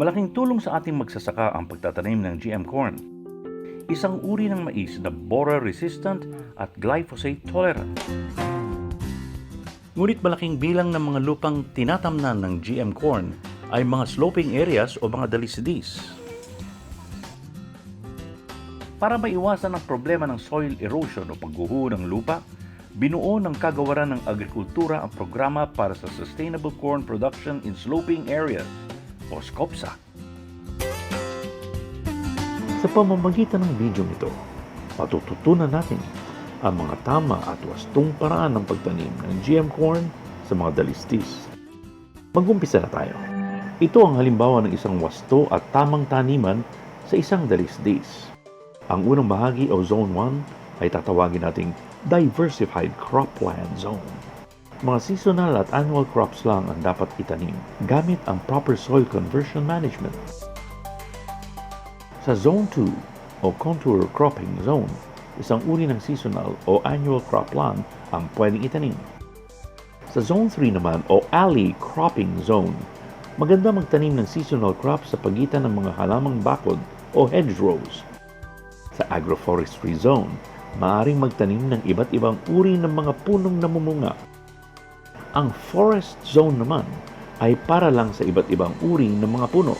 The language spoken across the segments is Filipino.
Malaking tulong sa ating magsasaka ang pagtatanim ng GM corn. Isang uri ng mais na borer-resistant at glyphosate-tolerant. Ngunit malaking bilang ng mga lupang tinatamnan ng GM corn ay mga sloping areas o mga dalisidis. Para maiwasan ang problema ng soil erosion o pagguho ng lupa, binuo ng Kagawaran ng Agrikultura ang programa para sa Sustainable Corn Production in Sloping Areas o SCOPSA. Sa pamamagitan ng video nito, matututunan natin ang mga tama at wastong paraan ng pagtanim ng GM corn sa mga dalisdis. Mag-umpisa na tayo. Ito ang halimbawa ng isang wasto at tamang taniman sa isang dalisdis. Ang unang bahagi o Zone 1 ay tatawagin nating Diversified Cropland Zone. Mga seasonal at annual crops lang ang dapat itanim gamit ang proper soil conversion management. Sa Zone 2 o Contour Cropping Zone, isang uri ng seasonal o annual crop lang ang pwedeng itanim. Sa Zone 3 naman o Alley Cropping Zone, maganda magtanim ng seasonal crops sa pagitan ng mga halamang bakod o hedgerows. Sa Agroforestry Zone, maaaring magtanim ng iba't ibang uri ng mga punong namumunga. Ang Forest Zone naman ay para lang sa iba't ibang uri ng mga puno.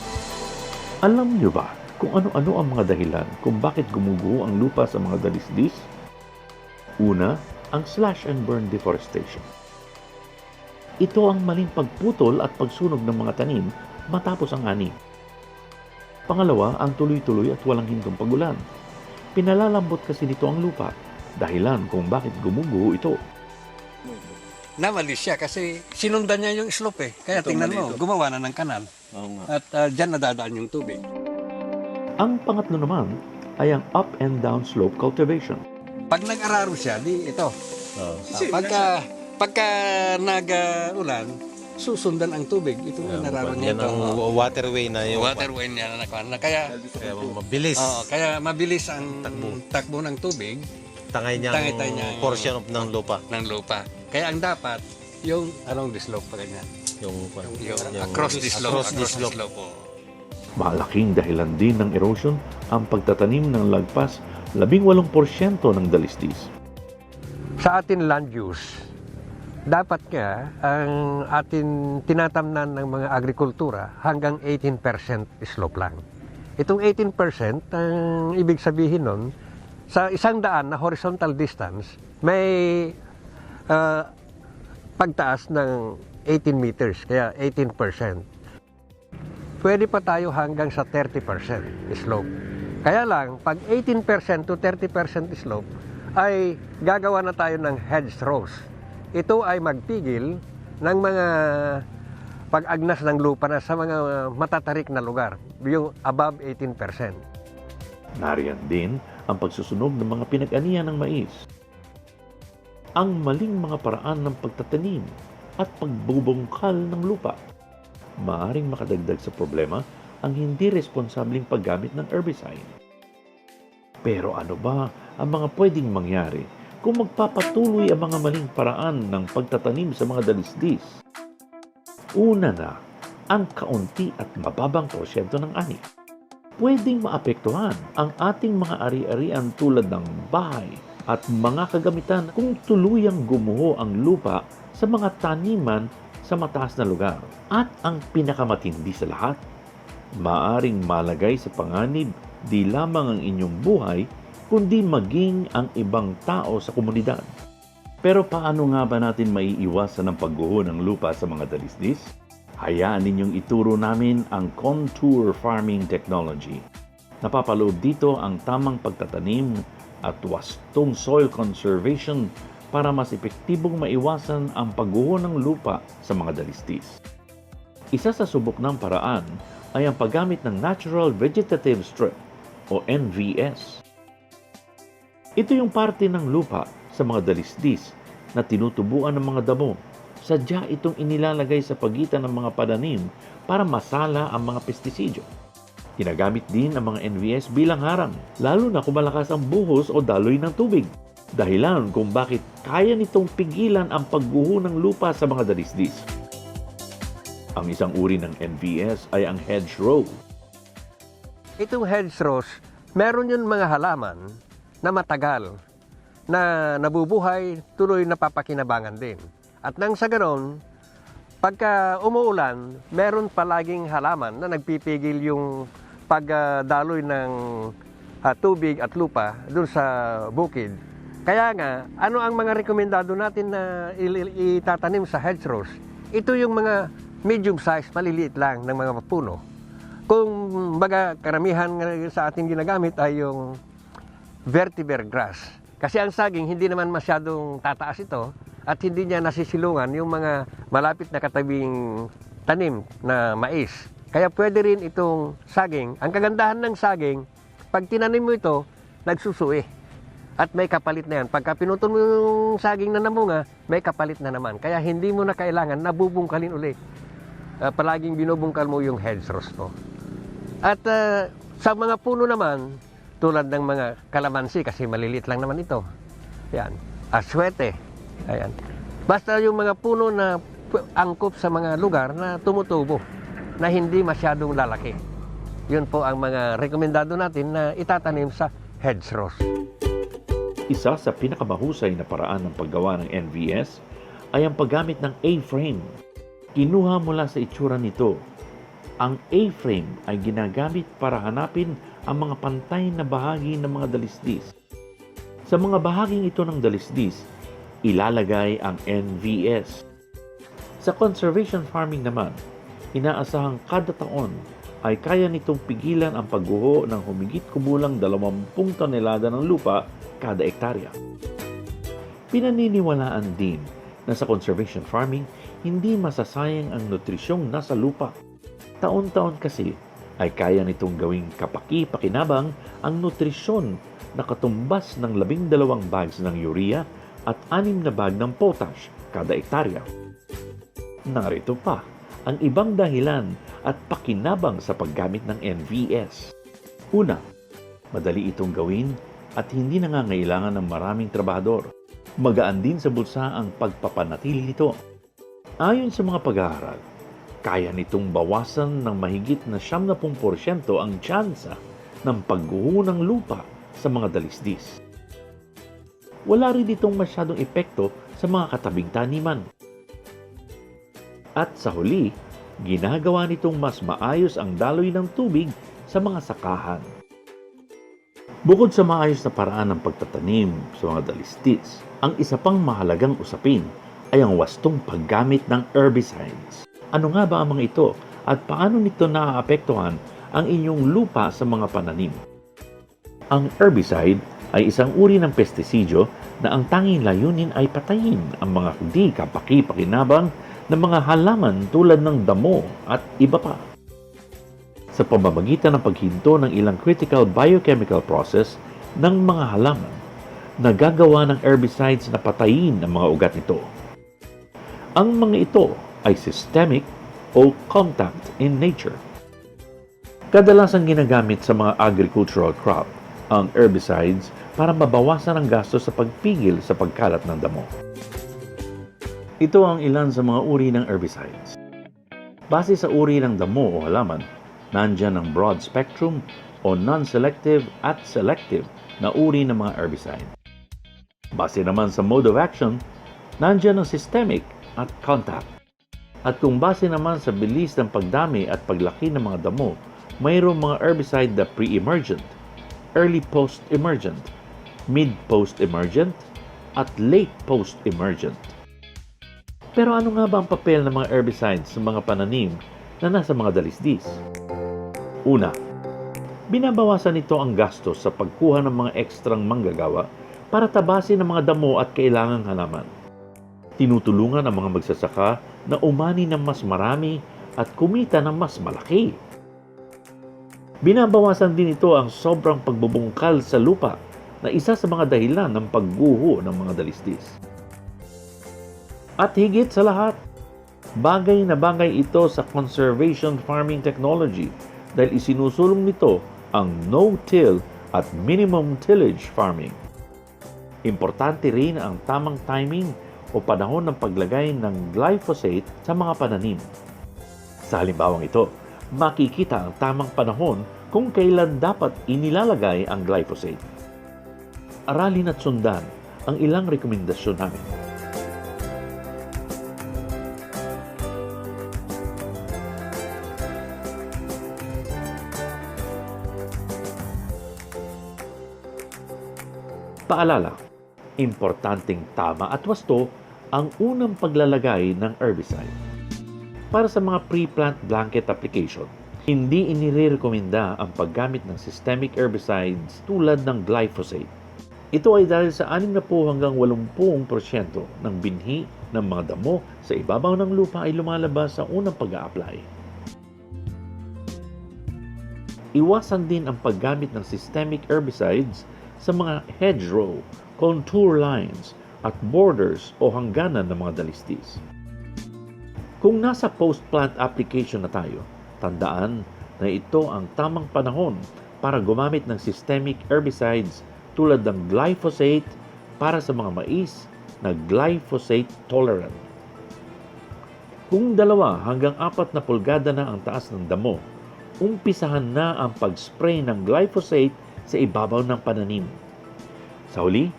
Alam niyo ba kung ano-ano ang mga dahilan kung bakit gumuguho ang lupa sa mga dalisdis? Una, ang slash and burn deforestation. Ito ang maling pagputol at pagsunog ng mga tanim matapos ang ani. Pangalawa, ang tuloy-tuloy at walang hintong pagulan. Pinalalambot kasi nito ang lupa, dahilan kung bakit gumuguho ito. Namali siya kasi sinundan niya yung slope eh. Kaya tingnan mo, gumawa na ng kanal. At dyan nadadaan yung tubig. Ang pangatlo naman ay ang up and down slope cultivation. Pag nag-araro siya, di ito. Pagka nag-ulan, susundan ang tubig. Ito yung nararo niya. Yan ang waterway na yung Waterway niya na kaya mabilis. kaya mabilis ang takbo ng tubig. Tangay niya portion of ng lupa. Kaya ang dapat, yung along the slope pa ganyan. Yung Across the slope. Malaking dahilan din ng erosion ang pagtatanim ng lagpas 18% ng dalisdis. Sa atin land use, dapat nga ang atin tinatamnan ng mga agrikultura hanggang 18% slope lang. Itong 18%, ang ibig sabihin nun, sa 100 na horizontal distance, may pagtaas ng 18 meters, kaya 18%. Pwede pa tayo hanggang sa 30% slope. Kaya lang, pag 18% to 30% slope, ay gagawa na tayo ng hedgerows. Ito ay magpigil ng mga pag-agnas ng lupa na sa mga matatarik na lugar, yung above 18%. Nariyan din ang pagsusunog ng mga pinag-anihan ng mais. Ang maling mga paraan ng pagtatanim at pagbubungkal ng lupa. Maaring makadagdag sa problema ang hindi responsableng paggamit ng herbicide. Pero ano ba ang mga pwedeng mangyari kung magpapatuloy ang mga maling paraan ng pagtatanim sa mga dalisdis? Una na, ang kaunti at mababang porsyento ng ani. Pwedeng maapektuhan ang ating mga ari-arian tulad ng bahay at mga kagamitan kung tuluyang gumuho ang lupa sa mga taniman sa mataas na lugar. At ang pinakamatindi sa lahat, maaring malagay sa panganib di lamang ang inyong buhay, kundi maging ang ibang tao sa komunidad. Pero paano nga ba natin maiiwasan ang pagguho ng lupa sa mga dalisdis? Hayaan ninyong ituro namin ang contour farming technology. Napapaloob dito ang tamang pagtatanim at wastong soil conservation para mas epektibong maiwasan ang pagguho ng lupa sa mga dalisdis. Isa sa subok ng paraan ay ang paggamit ng Natural Vegetative Strip o NVS. Ito yung parte ng lupa sa mga dalisdis na tinutubuan ng mga damo. Sadya itong inilalagay sa pagitan ng mga pananim para masala ang mga pestisidyo. Ginagamit din ang mga NVS bilang harang, lalo na kung malakas ang buhos o daloy ng tubig. Dahilan kung bakit kaya nitong pigilan ang pagguho ng lupa sa mga dalisdis. Ang isang uri ng NVS ay ang hedgerow. Itong hedgerows, meron yun mga halaman na matagal, na nabubuhay, tuloy napapakinabangan din. At nang sa ganon, pagka umuulan, meron palaging halaman na nagpipigil yung pagdaloy ng tubig at lupa dun sa bukid. Kaya nga, ano ang mga rekomendado natin na itatanim sa hedgerows? Ito yung mga medium size, maliliit lang ng mga puno. Kung baga karamihan sa ating ginagamit ay yung vetiver grass. Kasi ang saging hindi naman masyadong tataas ito at hindi niya nasisilungan yung mga malapit na katabing tanim na mais. Kaya pwede rin itong saging. Ang kagandahan ng saging, pag tinanim mo ito, nagsusuwi. At may kapalit na yan. Pagka pinutol mo yung saging na namunga, may kapalit na naman. Kaya hindi mo na kailangan nabubungkalin ulit. Palaging binubungkal mo yung hedgerows mo. At sa mga puno naman, tulad ng mga kalamansi, kasi maliliit lang naman ito. Yan. Aswete. Ayan. Basta yung mga puno na angkop sa mga lugar na tumutubo, na hindi masyadong lalaki. Yun po ang mga rekomendado natin na itatanim sa hedgerows. Isa sa pinakamahusay na paraan ng paggawa ng NVS ay ang paggamit ng A-frame. Kinuha mula sa itsura nito. Ang A-frame ay ginagamit para hanapin ang mga pantay na bahagi ng mga dalisdis. Sa mga bahaging ito ng dalisdis, ilalagay ang NVS. Sa conservation farming naman, inaasahang kada taon ay kaya nitong pigilan ang pagguho ng humigit kumulang 20 tonelada ng lupa kada ektarya. Pinaniniwalaan din na sa conservation farming, hindi masasayang ang nutrisyong nasa lupa. Taon-taon kasi ay kaya nitong gawing kapaki-pakinabang ang nutrisyon na katumbas ng 12 bags ng urea at 6 na bag ng potash kada ektarya. Narito pa ang ibang dahilan at pakinabang sa paggamit ng NVS. Una, madali itong gawin at hindi nangangailangan ng maraming trabahador. Magaan din sa bulsa ang pagpapanatili nito. Ayon sa mga pag-aaral, kaya nitong bawasan ng mahigit na 70% ang tsansa ng pagguho ng lupa sa mga dalisdis. Wala rin itong masyadong epekto sa mga katabing taniman. At sa huli, ginagawa nitong mas maayos ang daloy ng tubig sa mga sakahan. Bukod sa maayos na paraan ng pagtatanim sa mga dalisdis, ang isa pang mahalagang usapin ay ang wastong paggamit ng herbicides. Ano nga ba ang mga ito at paano nito naaapektuhan ang inyong lupa sa mga pananim? Ang herbicide ay isang uri ng pestisidyo na ang tanging layunin ay patayin ang mga hindi kapaki-pakinabang ng mga halaman tulad ng damo at iba pa. Sa pamamagitan ng paghinto ng ilang critical biochemical process ng mga halaman, nagagawa ng herbicides na patayin ang mga ugat nito. Ang mga ito ay systemic o contact in nature. Kadalasang ginagamit sa mga agricultural crop ang herbicides para mabawasan ang gastos sa pagpigil sa pagkalat ng damo. Ito ang ilan sa mga uri ng herbicides. Base sa uri ng damo o halaman, nandyan ang broad spectrum o non-selective at selective na uri ng mga herbicide. Base naman sa mode of action, nandyan ang systemic at contact. At kung base naman sa bilis ng pagdami at paglaki ng mga damo, mayroong mga herbicide na pre-emergent, early post-emergent, mid-post-emergent, at late post-emergent. Pero ano nga ba ang papel ng mga herbicides sa mga pananim na nasa mga dalisdis? Una, binabawasan nito ang gastos sa pagkuha ng mga ekstrang manggagawa para tabasin ang mga damo at kailangang halaman. Tinutulungan ang mga magsasaka na umani ng mas marami at kumita ng mas malaki. Binabawasan din ito ang sobrang pagbubungkal sa lupa na isa sa mga dahilan ng pagguho ng mga dalisdis. At higit sa lahat, bagay na bagay ito sa conservation farming technology dahil isinusulong nito ang no-till at minimum tillage farming. Importante rin ang tamang timing o panahon ng paglagay ng glyphosate sa mga pananim. Sa halimbawang ito, makikita ang tamang panahon kung kailan dapat inilalagay ang glyphosate. Aralin at sundan ang ilang rekomendasyon namin. Paalala, importanteng tama at wasto ang unang paglalagay ng herbicide. Para sa mga pre-plant blanket application, hindi inirekomenda ang paggamit ng systemic herbicides tulad ng glyphosate. Ito ay dahil sa 60 hanggang 80% ng binhi ng mga damo sa ibabaw ng lupa ay lumalabas sa unang pag-a-apply. Iwasan din ang paggamit ng systemic herbicides sa mga hedgerow, contour lines, at borders o hangganan ng mga dalisdis. Kung nasa post-plant application na tayo, tandaan na ito ang tamang panahon para gumamit ng systemic herbicides tulad ng glyphosate para sa mga mais na glyphosate tolerant. Kung 2 hanggang 4 na pulgada na ang taas ng damo, umpisahan na ang pag-spray ng glyphosate sa ibabaw ng pananim. Sa huli,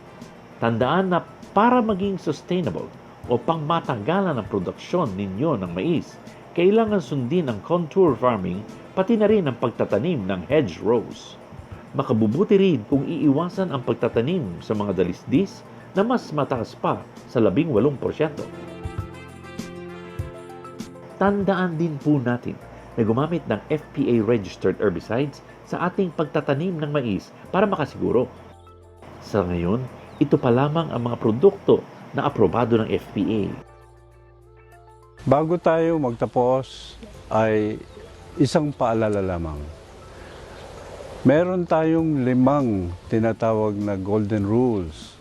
tandaan na para maging sustainable o pangmatagalan ang produksyon ninyo ng mais, kailangan sundin ang contour farming pati na rin ang pagtatanim ng hedgerows. Makabubuti rin kung iiwasan ang pagtatanim sa mga dalisdis na mas mataas pa sa 18%. Tandaan din po natin na gumamit ng FPA-registered herbicides sa ating pagtatanim ng mais para makasiguro. Sa ngayon, ito pa lamang ang mga produkto na aprobado ng FPA. Bago tayo magtapos ay isang paalala lamang. Meron tayong 5 tinatawag na golden rules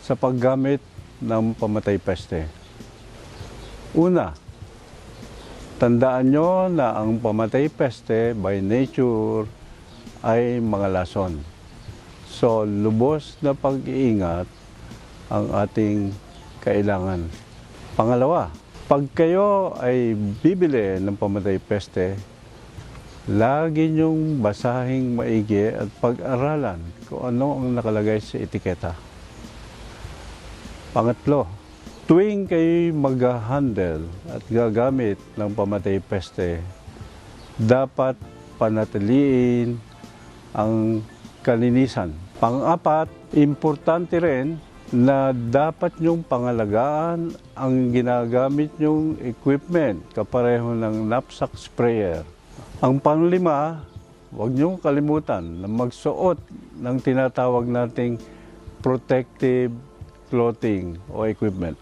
sa paggamit ng pamatay peste. Una, tandaan nyo na ang pamatay peste by nature ay mga lason. So, lubos na pag-iingat ang ating kailangan. Pangalawa, pag kayo ay bibili ng pamatay peste, lagi niyong basahing maigi at pag-aralan kung ano ang nakalagay sa etiketa. Pangatlo, tuwing kayo mag-handle at gagamit ng pamatay peste, dapat panatiliin ang kalinisan. Pang-apat, importante rin na dapat niyong pangalagaan ang ginagamit niyong equipment kapareho ng knapsack sprayer. Ang panglima, huwag niyong kalimutan na magsuot ng tinatawag nating protective clothing o equipment.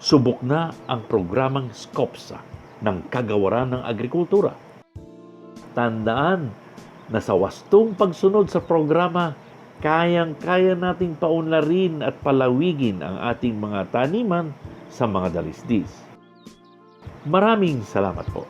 Subok na ang programang SCOPSA ng Kagawaran ng Agrikultura. Tandaan na sa wastong pagsunod sa programa, kayang-kaya nating paunlarin at palawigin ang ating mga taniman sa mga dalisdis. Maraming salamat po.